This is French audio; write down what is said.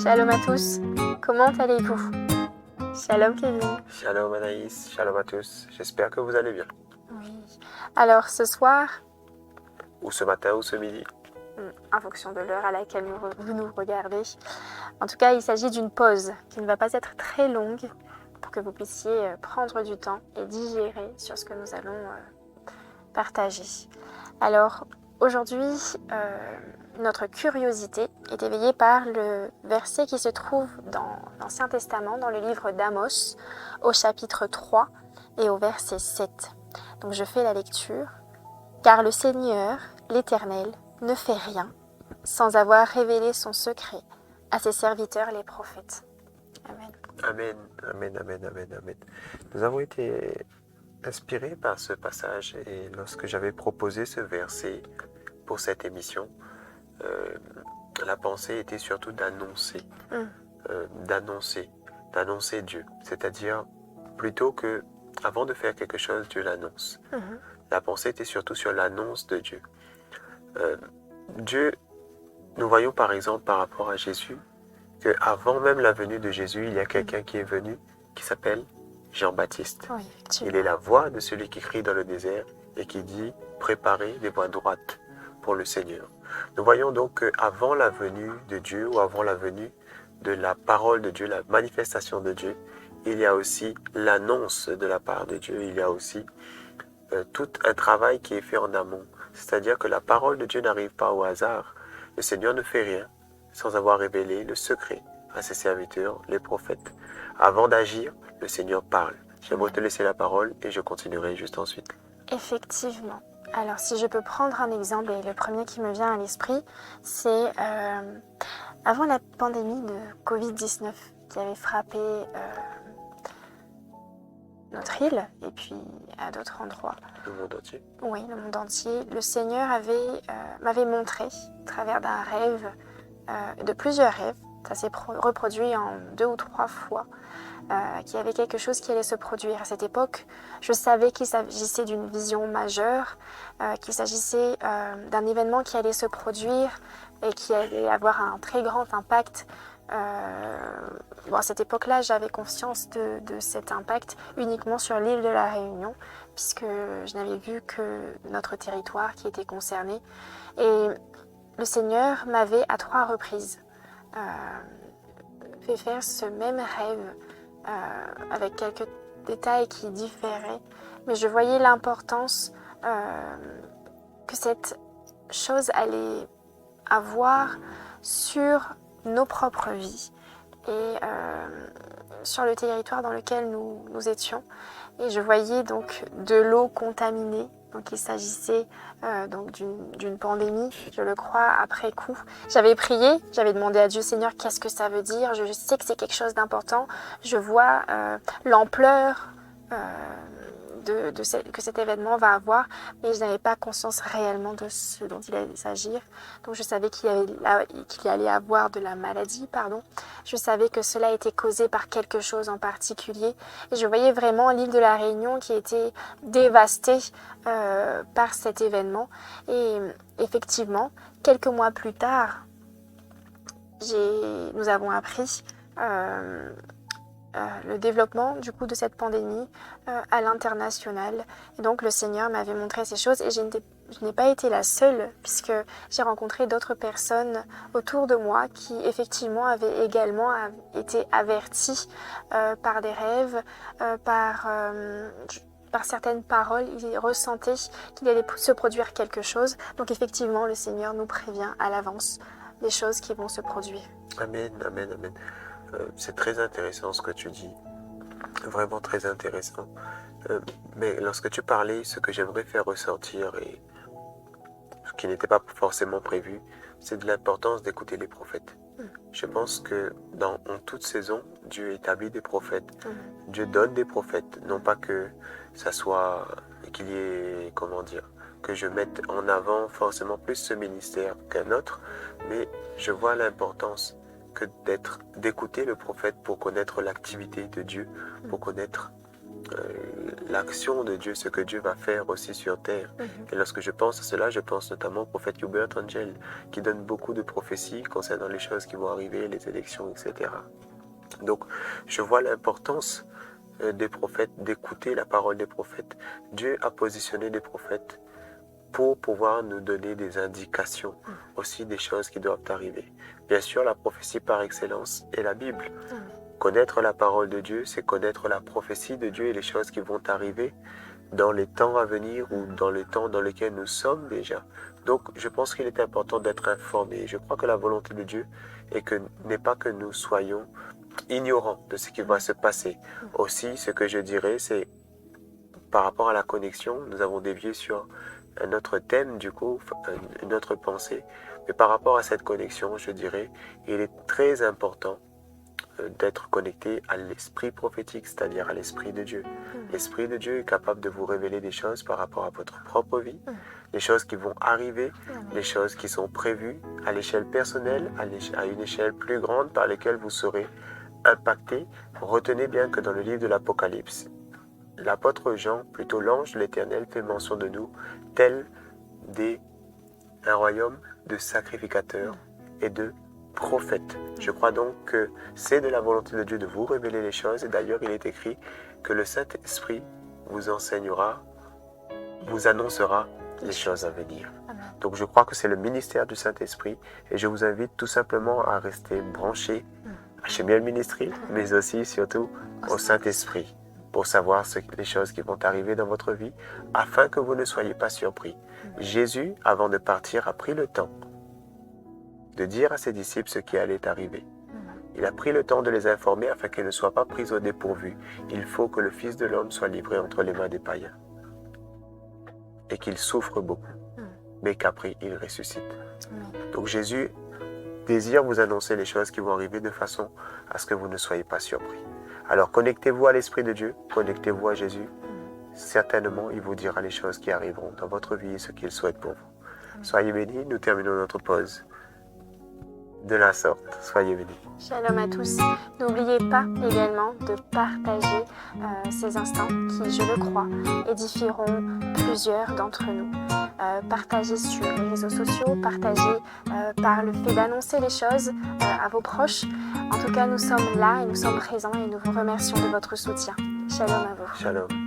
Shalom à tous, comment allez-vous? Shalom Kevin. Shalom Anaïs, shalom à tous, j'espère que vous allez bien. Oui. Alors ce soir, Ou ce matin ou ce midi. en fonction de l'heure à laquelle vous nous regardez, en tout cas il s'agit d'une pause qui ne va pas être très longue pour que vous puissiez prendre du temps et digérer sur ce que nous allons partager. Alors aujourd'hui, notre curiosité est éveillée par le verset qui se trouve dans l'Ancien Testament, dans le livre d'Amos, au chapitre 3 et au verset 7. Donc je fais la lecture. « Car le Seigneur, l'Éternel, ne fait rien sans avoir révélé son secret à ses serviteurs les prophètes. » Amen. Amen, amen, amen, amen, amen. Nous avons été inspirés par ce passage et lorsque j'avais proposé ce verset pour cette émission, la pensée était surtout d'annoncer Dieu. C'est-à-dire, plutôt que, avant de faire quelque chose, Dieu l'annonce. La pensée était surtout sur l'annonce de Dieu. Dieu, nous voyons par exemple par rapport à Jésus, qu'avant même la venue de Jésus, il y a quelqu'un qui est venu, qui s'appelle Jean-Baptiste. Oui, Il est la voix de celui qui crie dans le désert et qui dit « Préparez des voies droites pour le Seigneur ». Nous voyons donc qu'avant la venue de Dieu ou avant la venue de la parole de Dieu, la manifestation de Dieu, il y a aussi l'annonce de la part de Dieu, il y a aussi tout un travail qui est fait en amont. C'est-à-dire que la parole de Dieu n'arrive pas au hasard. Le Seigneur ne fait rien sans avoir révélé le secret à ses serviteurs, les prophètes. Avant d'agir, le Seigneur parle. J'aimerais te laisser la parole et je continuerai juste ensuite. Effectivement. Alors si je peux prendre un exemple, et le premier qui me vient à l'esprit, c'est avant la pandémie de Covid-19 qui avait frappé notre île et puis à d'autres endroits. Le monde entier. Oui, le monde entier. Le Seigneur m'avait montré, à travers d'un rêve, de plusieurs rêves, ça s'est reproduit en 2 ou 3 fois, qu'il y avait quelque chose qui allait se produire. À cette époque, je savais qu'il s'agissait d'une vision majeure, qu'il s'agissait d'un événement qui allait se produire et qui allait avoir un très grand impact. À cette époque-là, j'avais conscience de cet impact uniquement sur l'île de la Réunion, puisque je n'avais vu que notre territoire qui était concerné. Et le Seigneur m'avait à 3 reprises fait faire ce même rêve avec quelques détails qui différaient, mais je voyais l'importance que cette chose allait avoir sur nos propres vies et sur le territoire dans lequel nous étions. Et je voyais donc de l'eau contaminée. Donc il s'agissait donc d'une pandémie, je le crois, après coup. J'avais prié, j'avais demandé à Dieu, Seigneur, qu'est-ce que ça veut dire? Je sais que c'est quelque chose d'important. Je vois l'ampleur que cet événement va avoir, mais je n'avais pas conscience réellement de ce dont il allait s'agir. Donc je savais qu'il allait avoir de la maladie, Je savais que cela était causé par quelque chose en particulier. Et je voyais vraiment l'île de la Réunion qui était dévastée par cet événement. Et effectivement, quelques mois plus tard, nous avons appris le développement du coup de cette pandémie à l'international. Et donc le Seigneur m'avait montré ces choses et je n'ai pas été la seule, puisque j'ai rencontré d'autres personnes autour de moi qui effectivement avaient également été averties par des rêves, par certaines paroles. Ils ressentaient qu'il allait se produire quelque chose. Donc effectivement, le Seigneur nous prévient à l'avance des choses qui vont se produire. Amen, amen, amen. C'est très intéressant ce que tu dis, vraiment très intéressant. Mais lorsque tu parlais, ce que j'aimerais faire ressortir, et ce qui n'était pas forcément prévu, c'est de l'importance d'écouter les prophètes. Je pense que en toute saison, Dieu établit des prophètes. Dieu donne des prophètes, non pas que ça soit, qu'il y ait, que je mette en avant forcément plus ce ministère qu'un autre, mais je vois l'importance d'écouter le prophète pour connaître l'activité de Dieu, pour connaître l'action de Dieu, ce que Dieu va faire aussi sur terre. Et lorsque je pense à cela, je pense notamment au prophète Hubert Angel, qui donne beaucoup de prophéties concernant les choses qui vont arriver, les élections, etc. Donc, je vois l'importance des prophètes, d'écouter la parole des prophètes. Dieu a positionné des prophètes pour pouvoir nous donner des indications, aussi des choses qui doivent arriver. Bien sûr, la prophétie par excellence est la Bible. Connaître la parole de Dieu, c'est connaître la prophétie de Dieu et les choses qui vont arriver dans les temps à venir ou dans les temps dans lesquels nous sommes déjà. Donc, je pense qu'il est important d'être informé. Je crois que la volonté de Dieu n'est pas que nous soyons ignorants de ce qui va se passer. Aussi, ce que je dirais, c'est par rapport à la connexion, nous avons dévié sur un autre thème, du coup, une autre pensée. Mais par rapport à cette connexion, je dirais, il est très important d'être connecté à l'esprit prophétique, c'est-à-dire à l'esprit de Dieu. L'esprit de Dieu est capable de vous révéler des choses par rapport à votre propre vie, les choses qui vont arriver, les choses qui sont prévues à l'échelle personnelle, à une échelle plus grande par lesquelles vous serez impacté. Retenez bien que dans le livre de l'Apocalypse, l'apôtre Jean, plutôt l'ange de l'Éternel, fait mention de nous tel un royaume de sacrificateurs et de prophètes. Je crois donc que c'est de la volonté de Dieu de vous révéler les choses. Et d'ailleurs, il est écrit que le Saint-Esprit vous enseignera, vous annoncera les choses à venir. Donc je crois que c'est le ministère du Saint-Esprit et je vous invite tout simplement à rester branché à Chemiel Ministry, mais aussi surtout au Saint-Esprit pour savoir les choses qui vont arriver dans votre vie afin que vous ne soyez pas surpris. Jésus, avant de partir, a pris le temps de dire à ses disciples ce qui allait arriver. Il a pris le temps de les informer afin qu'ils ne soient pas pris au dépourvu. Il faut que le Fils de l'homme soit livré entre les mains des païens et qu'il souffre beaucoup, mais qu'après il ressuscite. Donc Jésus désire vous annoncer les choses qui vont arriver de façon à ce que vous ne soyez pas surpris. Alors connectez-vous à l'Esprit de Dieu, connectez-vous à Jésus. Certainement, il vous dira les choses qui arriveront dans votre vie et ce qu'il souhaite pour vous. Soyez bénis, nous terminons notre pause de la sorte. Soyez bénis. Shalom à tous. N'oubliez pas également de partager ces instants qui, je le crois, édifieront plusieurs d'entre nous. Partagez sur les réseaux sociaux, partagez par le fait d'annoncer les choses à vos proches. En tout cas, nous sommes là et nous sommes présents et nous vous remercions de votre soutien. Shalom à vous. Shalom.